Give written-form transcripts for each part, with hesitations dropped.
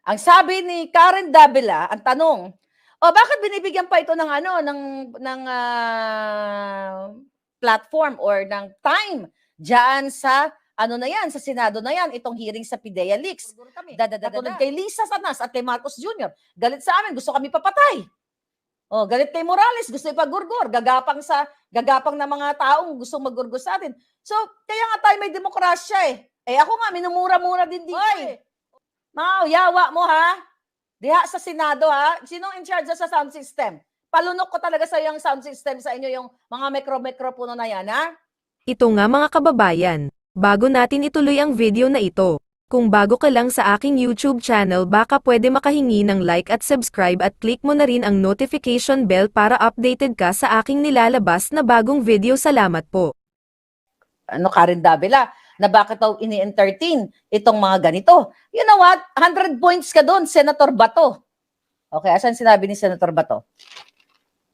Ang sabi ni Karen Davila, ang tanong, bakit binibigyan pa ito ng platform or ng time diyan sa na yan, sa Senado na yan, itong hearing sa PIDEA leaks. Katulad kay Lisa Sanas at kay Marcos Jr. Galit sa amin, gusto kami papatay. Galit kay Morales, gusto ipagurgur, gagapang ng mga taong gustong magurgur sa atin. So, kaya nga tayo may demokrasya eh. Ako nga, minumura-mura din dito eh. Yawa mo ha? Diha sa Senado ha? Sinong in charge sa sound system? Palunok ko talaga sa yung sound system sa inyo, yung mga mikro puno na yan ha? Ito nga mga kababayan, bago natin ituloy ang video na ito, kung bago ka lang sa aking YouTube channel baka pwede makahingi ng like at subscribe at click mo na rin ang notification bell para updated ka sa aking nilalabas na bagong video. Salamat po. Karen Davila, na bakit daw ini-entertain itong mga ganito. You know what? 100 points ka doon, Senator Bato. Okay, asan sinabi ni Senator Bato?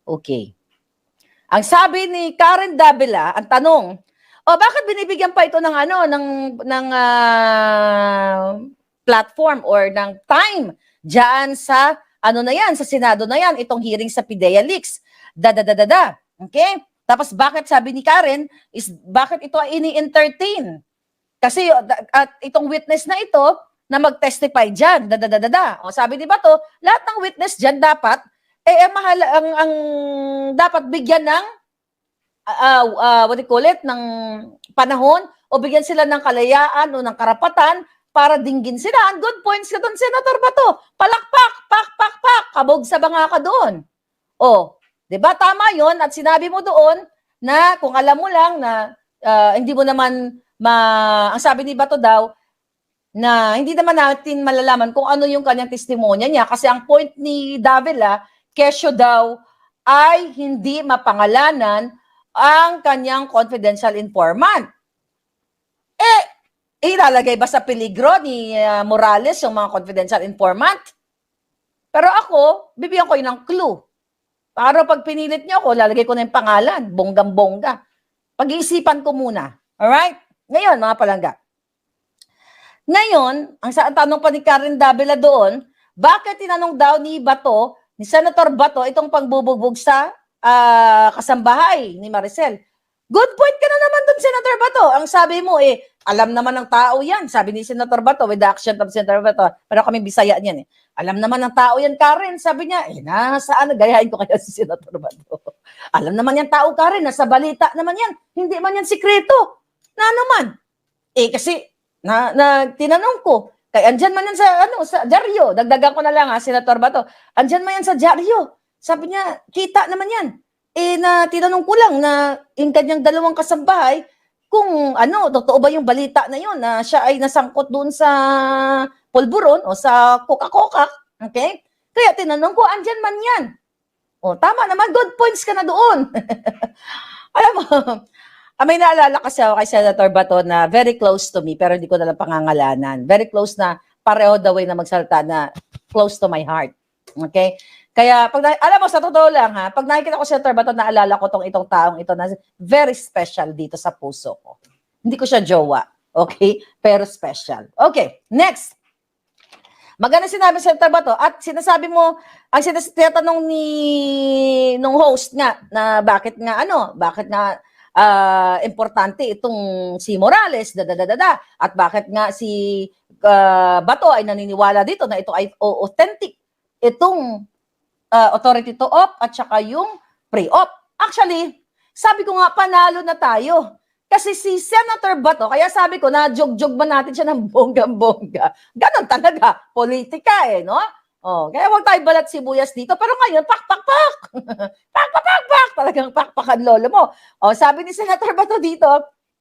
Okay. Ang sabi ni Karen Davila, ang tanong, bakit binibigyan pa ito ng platform or ng time diyan sa na yan, sa Senado na yan, itong hearing sa PIDEA leaks. Okay? Tapos bakit sabi ni Karen is bakit ito ay ini-entertain? Kasi at itong witness na ito na mag-testify diyan. Sabi ni Bato, lahat ng witness diyan dapat ang dapat bigyan ng what do you call it, ng panahon o bigyan sila ng kalayaan o ng karapatan para dinggin sila. Ang good points ka doon, Senator Bato. Palakpak, pak, kabog sa banga ka doon. Di ba tama yon? At sinabi mo doon na kung alam mo lang na hindi mo naman ang sabi ni Bato daw na hindi naman natin malalaman kung ano yung kanyang testimonya niya kasi ang point ni Davila, kesyo daw ay hindi mapangalanan ang kanyang confidential informant. Ilalagay ba sa peligro ni Morales yung mga confidential informant? Pero ako, bibigyan ko yun ng clue. Para pag pinilit niyo ako, lalagay ko na yung pangalan, bonggang-bongga. Pag-iisipan ko muna. Alright? Ngayon, mga palangga. Ngayon, ang tanong pa ni Karen Davila doon, bakit tinanong daw ni Bato, ni Senator Bato, itong pagbubugbog sa kasambahay ni Maricel? Good point ka na naman doon, Senator Bato. Ang sabi mo, alam naman ng tao yan. Sabi ni Senator Bato, with the action of Senator Bato, pero kami Bisaya niyan Alam naman ng tao yan, Karen. Sabi niya, nasaan? Gayahin ko kaya si Senator Bato. Alam naman yan tao, Karen. Nasa balita naman yan. Hindi man yan sikreto. Na naman. Kasi, tinanong ko, kaya andyan man yan sa dyaryo. Dagdagan ko na lang Senator Bato. Andyan man yan sa dyaryo. Sabi niya, kita naman yan. Na tinanong ko lang na yung kanyang dalawang kasambahay, kung totoo ba yung balita na yun, na siya ay nasangkot doon sa pulburon o sa coca-coca. Okay? Kaya tinanong ko, andyan man yan. Tama naman, good points ka na doon. Alam mo, may naalala kasi ako kay Senator Bato na very close to me, pero hindi ko nalang pangangalanan. Very close na pareho the way na magsalita na close to my heart. Okay? Kaya, alam mo, sa totoo lang pag nakikita ko si Senator Bato, naalala ko itong taong ito na very special dito sa puso ko. Hindi ko siya jowa. Okay? Pero special. Okay, next. Maganda sinabi sa Senator Bato at sinasabi mo, ang tinatanong nung host nga na bakit nga importante itong si Morales, at bakit nga si Bato ay naniniwala dito na ito ay authentic. Itong authority to op at saka yung pre-op. Actually, sabi ko nga, panalo na tayo. Kasi si Senator Bato, kaya sabi ko na jog-jog ba natin siya ng bonggang-bongga. Ganon talaga, politika no? Kaya huwag tayo balat sibuyas dito. Pero ngayon, pak! Talagang pakpakan lolo mo. Sabi ni Senator Bato dito,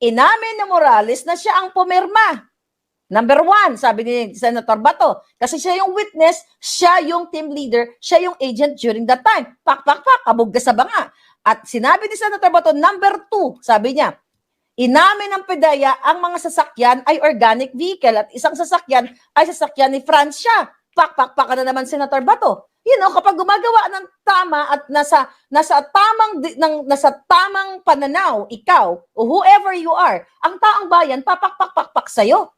inamin ni Morales na siya ang pumirma. Number 1, sabi ni Senator Bato, kasi siya yung witness, siya yung team leader, siya yung agent during that time. Pak, kabog ka sa banga. At sinabi ni Senator Bato, number 2, sabi niya, inamin ng PIDEA ang mga sasakyan ay organic vehicle at isang sasakyan ay sasakyan ni Francia. Pak ka na naman, Senator Bato. Kapag gumagawa ng tama at nasa tamang pananaw, ikaw, o whoever you are, ang taong bayan, papak sa'yo.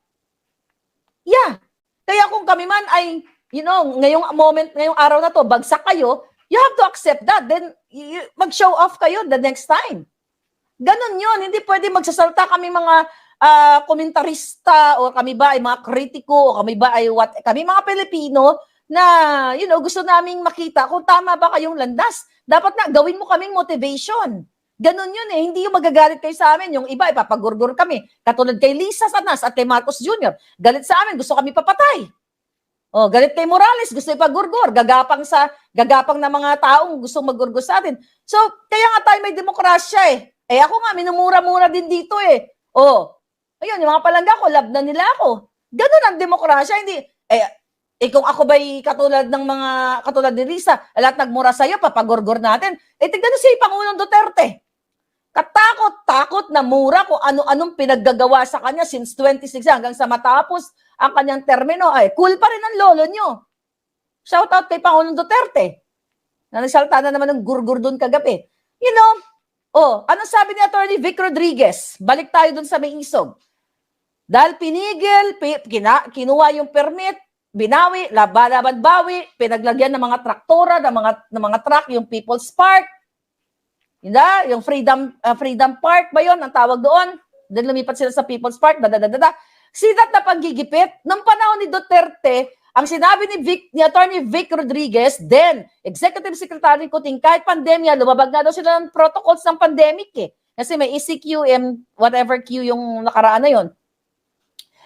Yeah. Kaya kung kami man ay ngayong moment, ngayong araw na to, bagsak kayo, you have to accept that. Then, mag-show off kayo the next time. Ganon yun. Hindi pwede magsasalta kami mga komentarista o kami ba ay mga kritiko o kami ba ay kami mga Pilipino na, gusto naming makita kung tama ba kayong landas. Dapat na gawin mo kaming motivation. Ganon yun eh. Hindi yung magagalit kayo sa amin. Yung iba, ipapagurgur kami. Katulad kay Lisa Sanas at kay Marcos Jr. Galit sa amin, gusto kami papatay. Oh, galit kay Morales, gusto ipagurgur. Gagapang na mga taong gusto magurgur sa atin. So, kaya nga tayo may demokrasya eh. Eh ako nga, minumura-mura din dito eh. Oh, ayun, yung mga palangga ko, love na nila ako. Ganon ang demokrasya. Hindi, kung ako ba'y katulad ni Lisa, lahat nagmura sa'yo, papagurgur natin. Tignan nyo si Pangulong Duterte. Katakot-takot na mura kung ano-anong pinaggagawa sa kanya since 26 hanggang sa matapos ang kanyang termino. Ay, cool pa rin ang lolo nyo. Shout out kay Pangulong Duterte. Na nagsalta na naman ng gurgur doon kagabi. Anong sabi ni Attorney Vic Rodriguez? Balik tayo doon sa may isog. Dahil pinigil, kinuha yung permit, binawi, laban bawi, pinaglagyan ng mga traktora, ng mga truck, yung People's Park, yung Freedom Park ba yun, ang tawag doon? Then lumipat sila sa People's Park, Sidat na panggigipit. Nung panahon ni Duterte, ang sinabi ni Attorney Vic Rodriguez, then Executive Secretary Kuting, kahit pandemya, lumabag na daw sila ng protocols ng pandemic eh. Kasi may ECQ and whatever Q yung nakaraan na yun.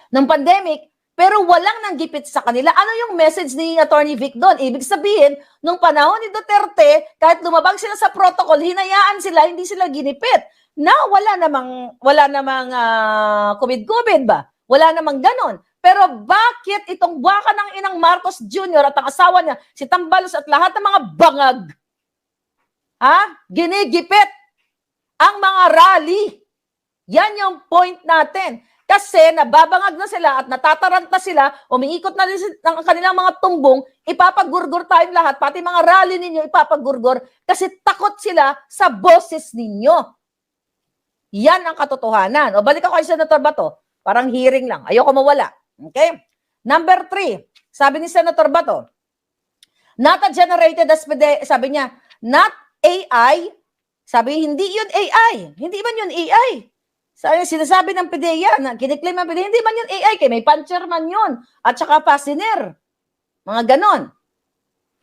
Ng pandemic, pero walang nanggipit sa kanila. Ano yung message ni Attorney Vic doon? Ibig sabihin, nung panahon ni Duterte, kahit lumabag sila sa protocol, hinayaan sila, hindi sila ginipit. Na wala namang COVID-COVID ba? Wala namang ganon. Pero bakit itong baka ng inang Marcos Jr. at ang asawa niya, si Tambalos at lahat ng mga bangag, ginigipit ang mga rally? Yan yung point natin. Kasi nababangag na sila at natataranta sila, umiikot na rin ang kanilang mga tumbong, ipapagurgur tayong lahat, pati mga rally ninyo ipapagurgur kasi takot sila sa boses ninyo. Yan ang katotohanan. O balik ako kay Senator Bato. Parang hearing lang. Ayoko mawala. Okay? Number 3, sabi ni Senator Bato, not a generated as sabi niya, not AI. Sabi, hindi yun AI. Hindi man yun AI. Sinasabi ng PDEA, kiniklaim ng PDEA, hindi man yun AI, kaya may puncher man yun. At saka fasciner. Mga ganon.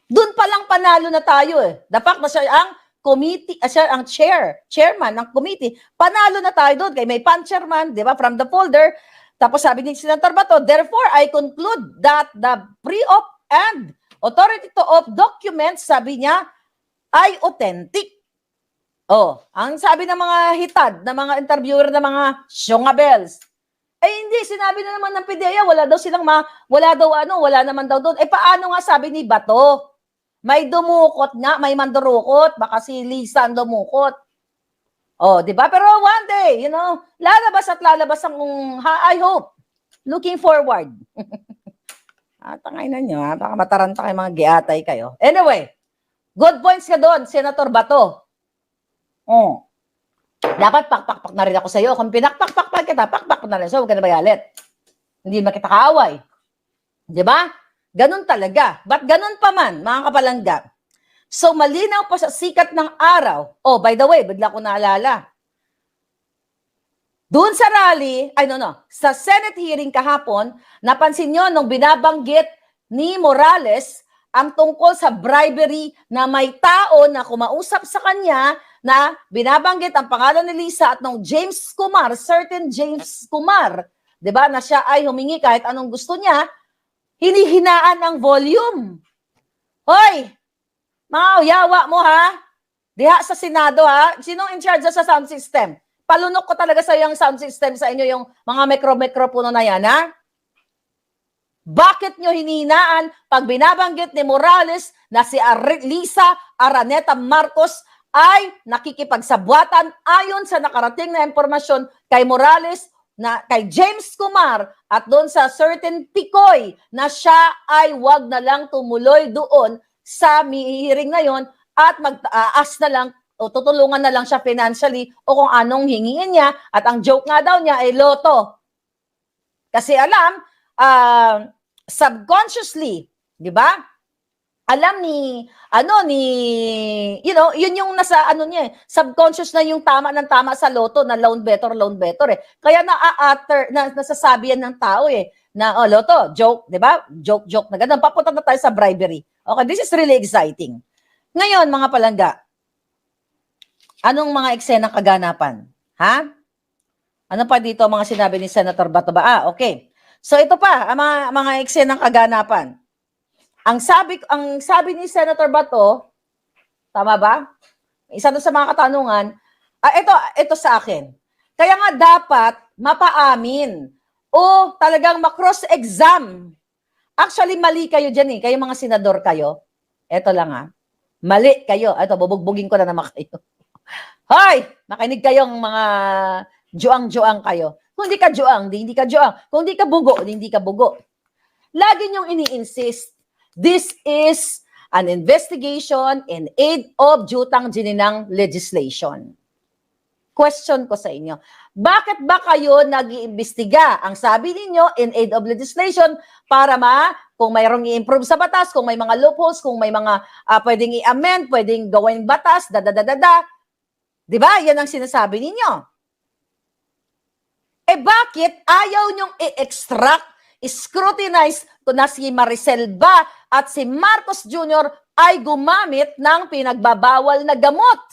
Doon pa lang panalo na tayo eh. The fact na siya ang committee, siya ang chairman ng committee, panalo na tayo doon, kaya may puncher man, di ba, from the folder. Tapos sabi ni Senator Bato, therefore, I conclude that the pre-op and authority to op documents, sabi niya, ay authentic. Ang sabi ng mga hitad, ng mga interviewer, ng mga syongabels, hindi, sinabi na naman ng PDEA, wala naman daw doon. Paano nga sabi ni Bato? May dumukot nga, may mandurukot, baka si Lisa ang dumukot. Di ba? Pero one day, lalabas at lalabas ang, I hope, looking forward. Tangay na nyo, baka mataranta kayo, mga giatay kayo. Anyway, good points ka doon, Senator Bato. Dapat pakpak na rin ako sa iyo. Kung pinakpak kita, pakpak na rin. So, huwag ka na magalit. Hindi makita kaaway. Di ba? Ganun talaga. But ganun pa man, mga kapalangga. So, malinaw pa sa sikat ng araw. By the way, bigla ko naalala. Doon sa rally, sa Senate hearing kahapon, napansin nyo nung binabanggit ni Morales ang tungkol sa bribery na may tao na kumausap sa kanya na binabanggit ang pangalan ni Lisa at nung James Kumar, certain James Kumar, di ba, na siya ay humingi kahit anong gusto niya, hinihinaan ang volume. Hoy, mga yawa mo ha, diha sa Senado ha, sinong in charge sa sound system? Palunok ko talaga sa yung sound system sa inyo, yung mga mikro-mikropono na yan ha? Bakit nyo hinihinaan pag binabanggit ni Morales na si Lisa Araneta Marcos ay nakikipagsabwatan ayon sa nakarating na impormasyon kay Morales, na kay James Kumar at doon sa certain Picoy na siya ay wag na lang tumuloy doon sa hearing na yon at mag-aas na lang o tutulungan na lang siya financially o kung anong hingingin niya at ang joke nga daw niya ay loto. Kasi alam, subconsciously, 'Di ba? Alam ni yun yung nasa niya subconscious na yung tama ng tama sa loto na loan better eh. Kaya nasasabi yan ng tao eh na loto, joke, 'di ba? Joke na ganun. Papunta na tayo sa bribery. Okay, this is really exciting. Ngayon, mga palangga, anong mga eksenang kaganapan? Ha? Ano pa dito mga sinabi ni Senator Bato ba? Okay. So ito pa, ang mga eksenang kaganapan. Ang sabi ni Senator Bato, tama ba? Isa doon sa mga katanungan, ito sa akin. Kaya nga dapat mapaamin o talagang ma-cross-exam. Actually, mali kayo dyan eh. Kayo mga senador kayo. Ito lang Mali kayo. Ito, bubugbugin ko na naman kayo. Hoy! Makinig kayong mga juang-juang kayo. Kung hindi ka juang, hindi ka juang. Kung hindi ka bugo, hindi ka bugo. Lagi niyong ini-insist, this is an investigation in aid of Jutang Gininang legislation. Question ko sa inyo, bakit ba kayo nag-iimbestiga? Ang sabi ninyo, in aid of legislation, para kung mayroong i-improve sa batas, kung may mga loopholes, kung may mga pwedeng i-amend, pwedeng gawin batas, Di ba? Yan ang sinasabi ninyo. Bakit ayaw nyong i-extract, scrutinize kung na si Maricel ba at si Marcos Jr. ay gumamit ng pinagbabawal na gamot?